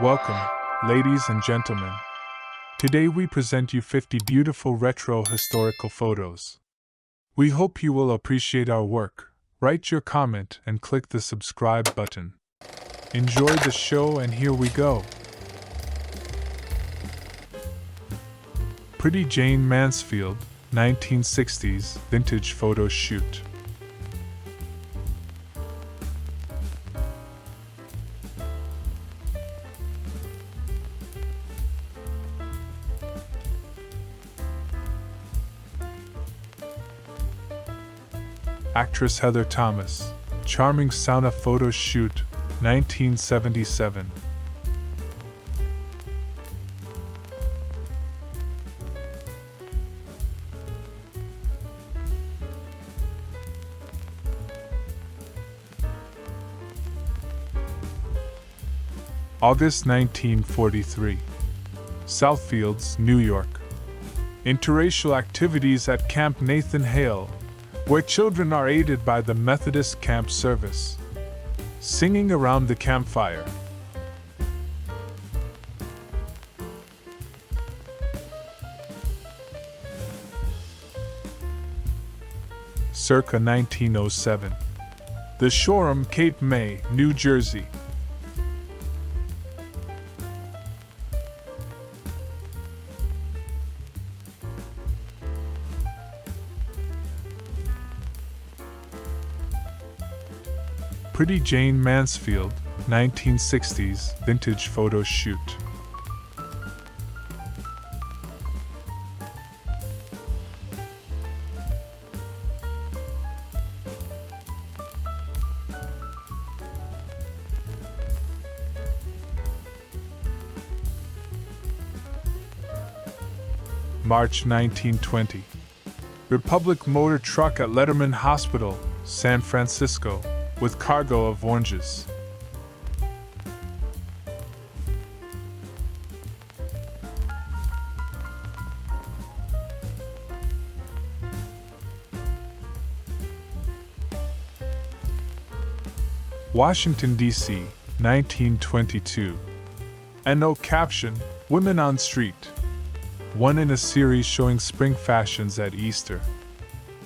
Welcome, ladies and gentlemen. Today we present you 50 beautiful retro historical photos. We hope you will appreciate our work. Write your comment and click the subscribe button. Enjoy the show and here we go. Pretty Jayne Mansfield, 1960s vintage photo shoot. Actress Heather Thomas, charming sauna photo shoot, 1977. August 1943. Southfields, New York. Interracial activities at Camp Nathan Hale, where children are aided by the Methodist camp service. Singing around the campfire. Circa 1907. The Shoreham, Cape May, New Jersey. Pretty Jayne Mansfield, 1960s vintage photo shoot. March 1920. Republic Motor Truck at Letterman Hospital, San Francisco, with cargo of oranges. Washington, D.C., 1922. And no caption, Women on Street. One in a series showing spring fashions at Easter.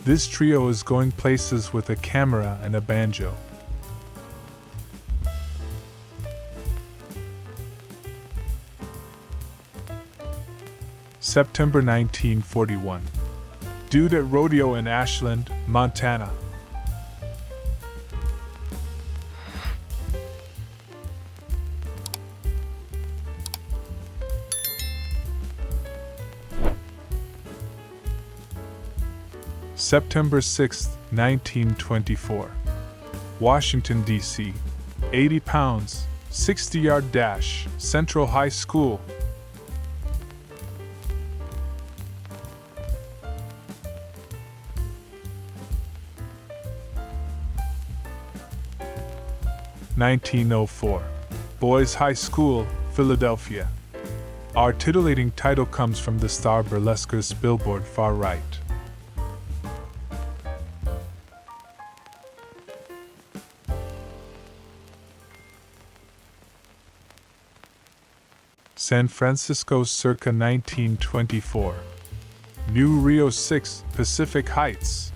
This trio is going places with a camera and a banjo. September 1941. Dude at Rodeo in Ashland, Montana. September 6, 1924. Washington, D.C. 80 pounds, 60-yard dash, Central High School. (1904) Boys High School, Philadelphia. Our titillating title comes from the star burlesquer's billboard far right. San Francisco circa 1924. New Rio 6, Pacific Heights.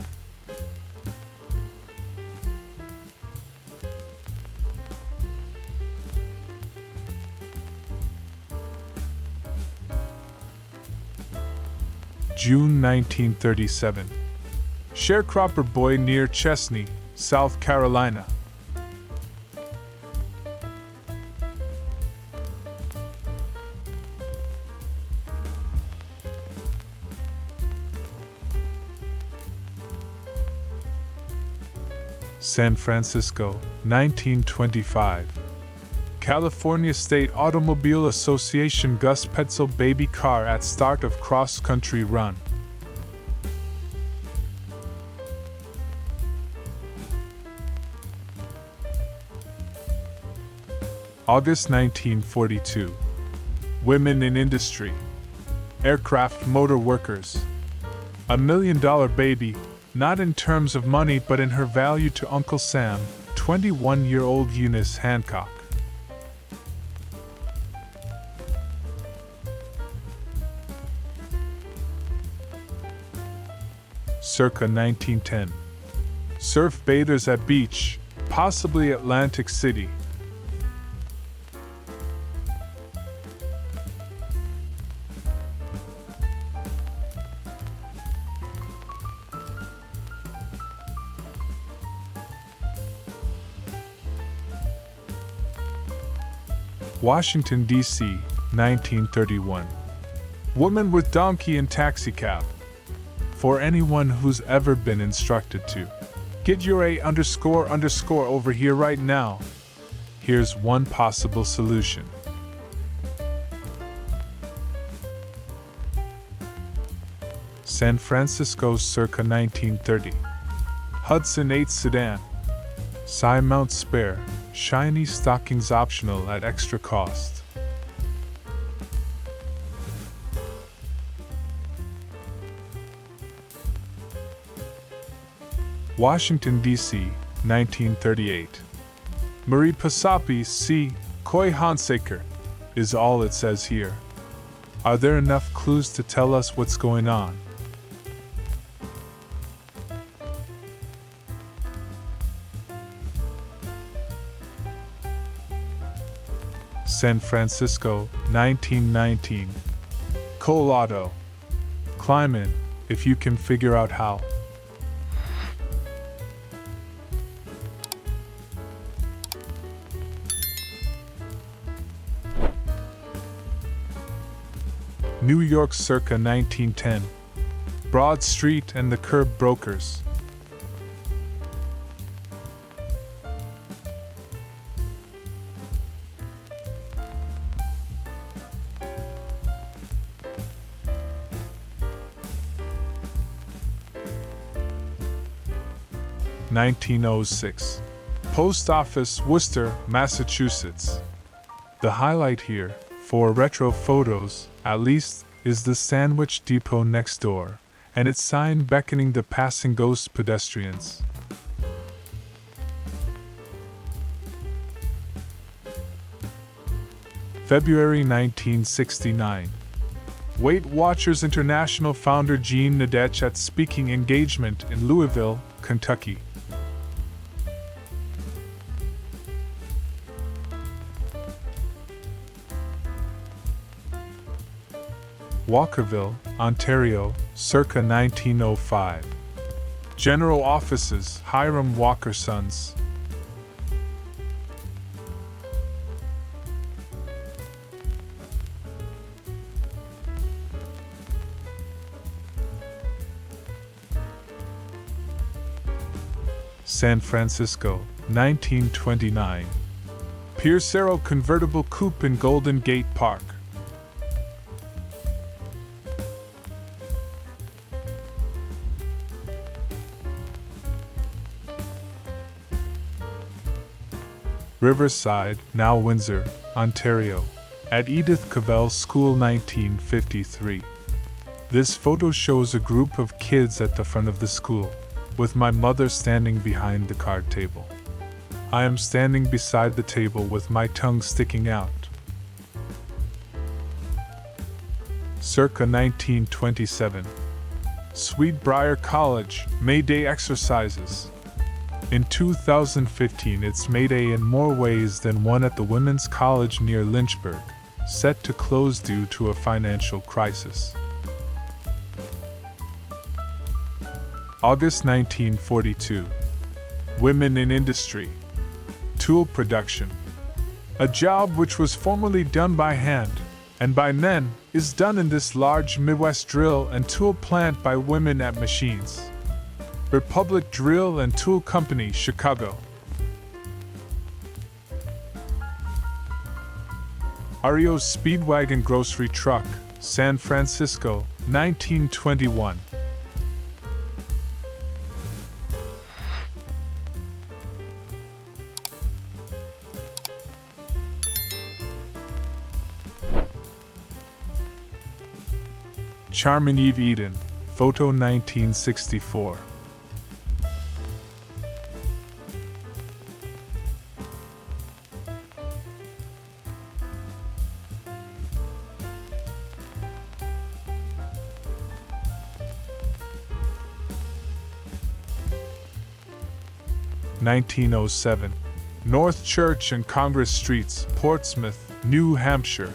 June 1937. Sharecropper Boy near Chesney, South Carolina. San Francisco, 1925. California State Automobile Association Gus Petzl baby car at start of cross-country run. August 1942. Women in industry. Aircraft motor workers. $1 million baby, not in terms of money but in her value to Uncle Sam, 21-year-old Eunice Hancock. circa 1910. Surf bathers at beach, possibly Atlantic City. Washington, D.C., 1931. Woman with donkey and taxicab. For anyone who's ever been instructed to get your A__ over here right now, here's one possible solution. San Francisco circa 1930. Hudson 8 sedan. Side mount spare, shiny stockings optional at extra cost. Washington, D.C., 1938. Marie Pasapi C. Koi Hansaker is all it says here. Are there enough clues to tell us what's going on? San Francisco, 1919. Colorado. Climb in, if you can figure out how. New York circa 1910. Broad Street and the Curb Brokers. (1906). Post Office, Worcester, Massachusetts. The highlight here, for retro photos, at least, is the Sandwich Depot next door, and its sign beckoning the passing ghost pedestrians. February 1969. Weight Watchers International founder Jayne at speaking engagement in Louisville, Kentucky. Walkerville, Ontario, circa 1905. General Offices, Hiram Walker Sons. San Francisco, 1929. Piercero convertible coupe in Golden Gate Park. Riverside, now Windsor, Ontario. At Edith Cavell School, 1953. This photo shows a group of kids at the front of the school, with my mother standing behind the card table. I am standing beside the table with my tongue sticking out. Circa 1927. Sweetbriar College, May Day exercises. In 2015, it's May Day in more ways than one at the Women's College near Lynchburg, set to close due to a financial crisis. August 1942. Women in industry. Tool production. A job which was formerly done by hand, and by men, is done in this large Midwest drill and tool plant by women at machines. Republic Drill and Tool Company, Chicago. Ario's Speedwagon Grocery Truck, San Francisco, 1921. Charmin Eve Eden, photo 1964. 1907. North Church and Congress Streets, Portsmouth, New Hampshire.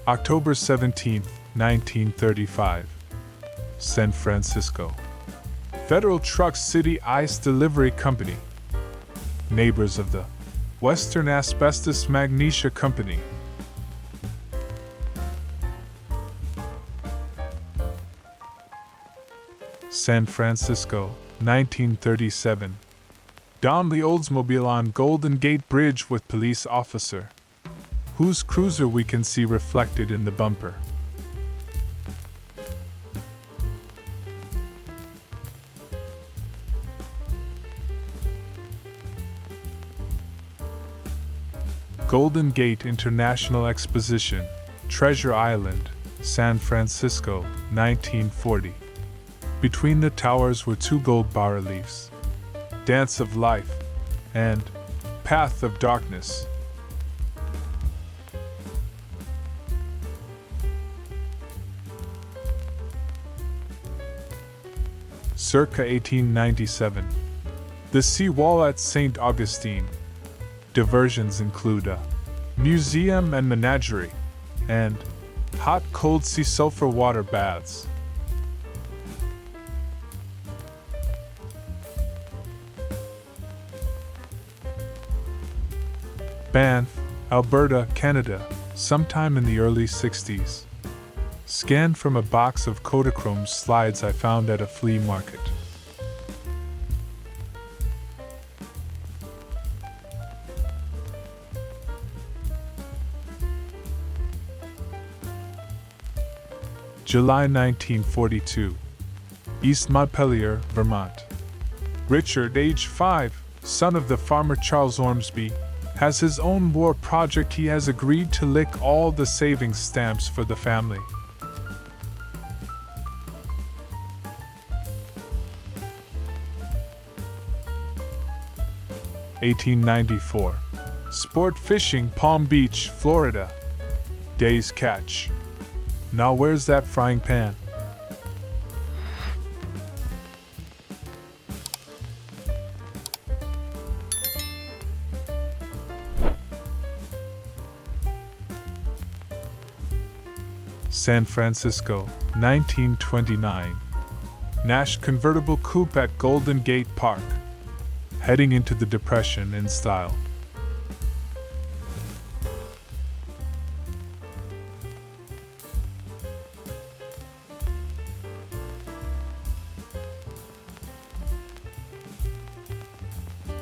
October 17, 1935. San Francisco. Federal Truck City Ice Delivery Company. Neighbors of the Western Asbestos Magnesia Company. San Francisco, 1937. Donnelly Oldsmobile on Golden Gate Bridge with police officer, whose cruiser we can see reflected in the bumper. Golden Gate International Exposition, Treasure Island, San Francisco, 1940. Between the towers were two gold bas-reliefs, Dance of Life and Path of Darkness. Circa 1897. The seawall at St. Augustine. Diversions include a museum and menagerie, and hot cold sea sulfur water baths. Banff, Alberta, Canada, sometime in the early 60s. Scanned from a box of Kodachrome slides I found at a flea market. July 1942. East Montpelier, Vermont. Richard, age 5, son of the farmer Charles Ormsby, has his own war project. He has agreed to lick all the savings stamps for the family. (1894). Sport fishing, Palm Beach, Florida. Day's catch. Now where's that frying pan? San Francisco, 1929. Nash convertible coupe at Golden Gate Park. Heading into the Depression in style.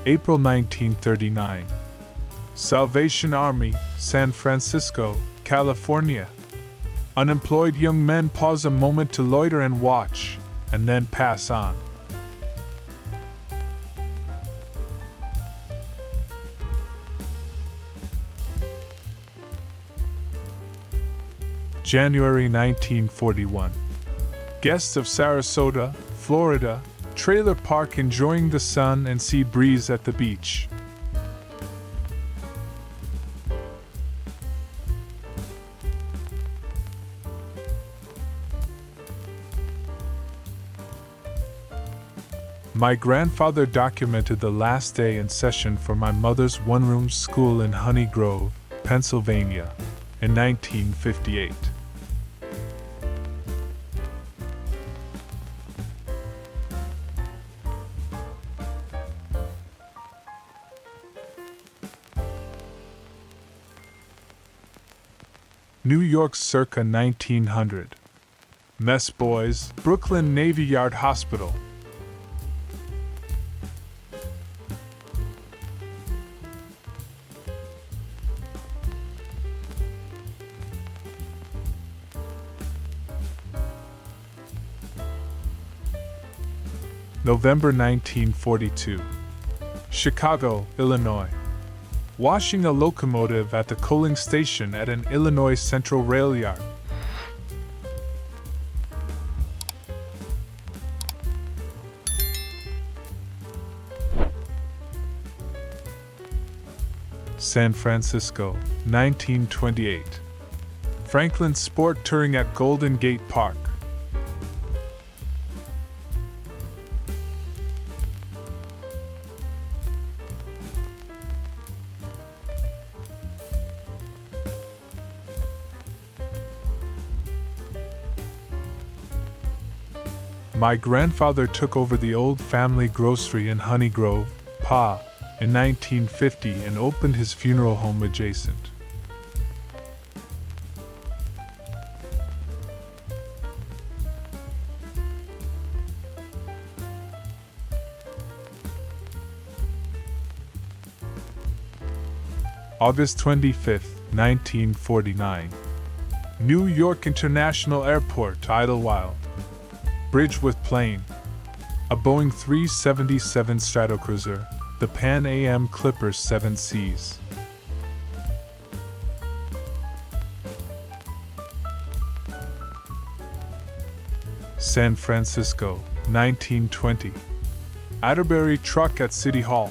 April 1939. Salvation Army, San Francisco, California. Unemployed young men pause a moment to loiter and watch, and then pass on. January 1941. Guests of Sarasota, Florida, trailer park enjoying the sun and sea breeze at the beach. My grandfather documented the last day in session for my mother's one-room school in Honey Grove, Pennsylvania, in 1958. New York circa 1900. Mess Boys, Brooklyn Navy Yard Hospital. November 1942. Chicago, Illinois. Washing a locomotive at the coaling station at an Illinois Central rail yard. San Francisco, 1928. Franklin Sport Touring at Golden Gate Park. My grandfather took over the old family grocery in Honey Grove, PA, in 1950 and opened his funeral home adjacent. August 25, 1949. New York International Airport, Idlewild. Bridge with plane. A Boeing 377 Stratocruiser, the Pan Am Clipper 7Cs. San Francisco, 1920. Atterbury truck at City Hall.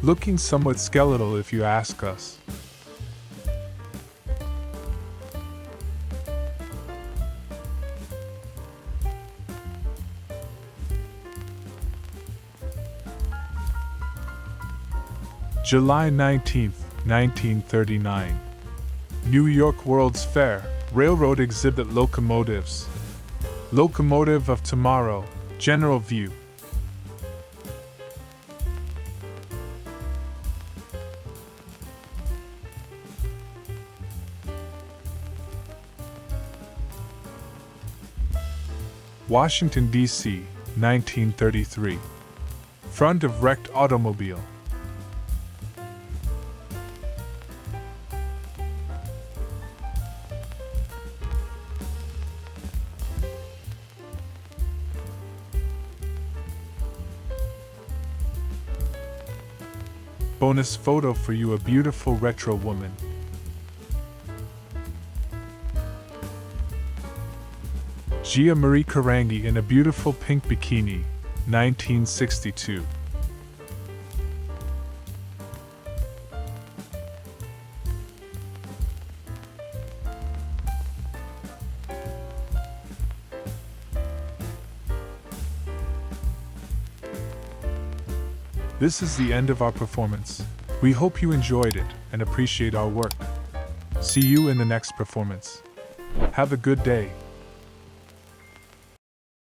Looking somewhat skeletal if you ask us. July 19, 1939. New York World's Fair, Railroad Exhibit Locomotives. Locomotive of Tomorrow, General View. Washington, D.C., 1933. Front of wrecked automobile. Bonus photo for you, a beautiful retro woman. Gia Marie Carangi in a beautiful pink bikini, 1962. This is the end of our performance. We hope you enjoyed it and appreciate our work. See you in the next performance. Have a good day.